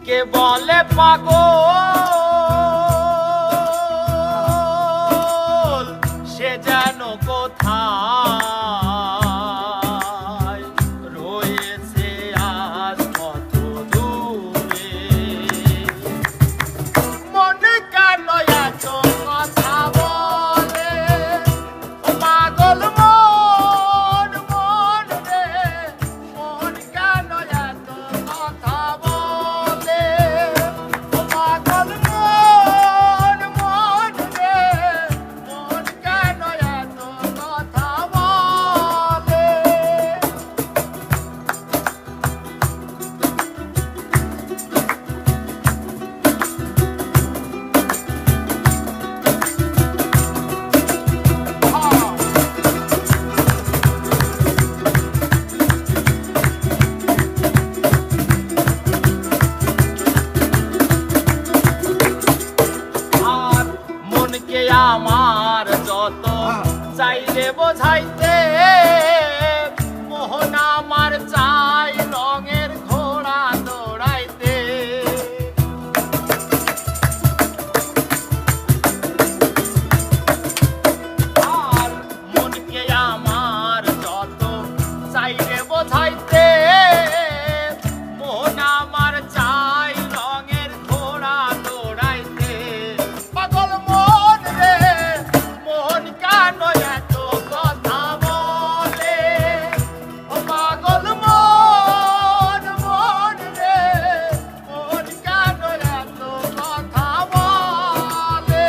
কে বলে পাগল সে যেন কোথায় রয়েছে আজ কত দূরে। মনে কেন এত কথা বলে ও পাগল মন মন রে, মন কেন এত কথা বলে ও পাগল মন মন রে, মন কেন এত কথা বলে। আর মনকে আমার যত চাইলে বোঝাইতে, মোহন আমার চাই রঙের ঘোড়া দৌড়াইতে। আর মনকে আমার যত চাইলে বোঝাইতে, মোহন আমার চাই রঙের ঘোড়া দৌড়াইতে। পাগল মন রে, মন কেন এত কথা বলে ও পাগল মন মন রে, মন কেন এত কথা বলে।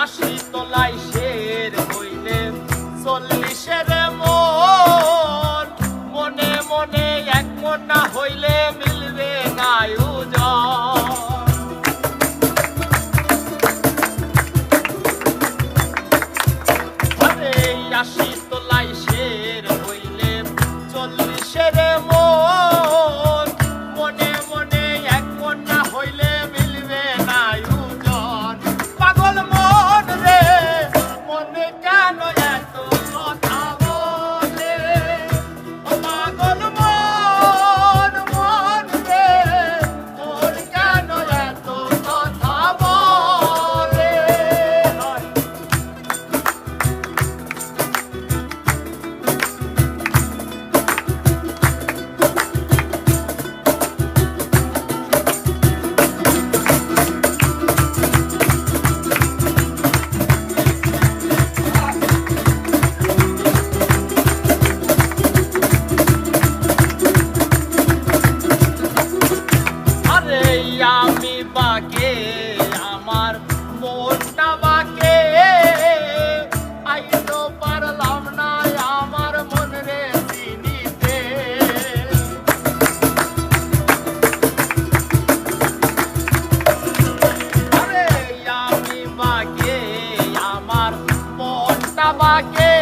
আশি তলায় শের হইলে 40-এর মন, মনে মনে এক মন না হইলে মিলবে না ওজন। আরে 80 তলায় শের হইলে 40-এর মন, মনে মনে এক মন না হইলে মিলবে না ওজন। পাগল মন রে, মনে কেন এত কথা বলে ও পাগল মন মন রে, মন কেন এত কথা বলে। আরে আমি বাকে আমার মনটা বাকে, আইতো পারলাম না আমার মন রে চিনিতে। আরে আমি বাকে আমার মনটা বাকে,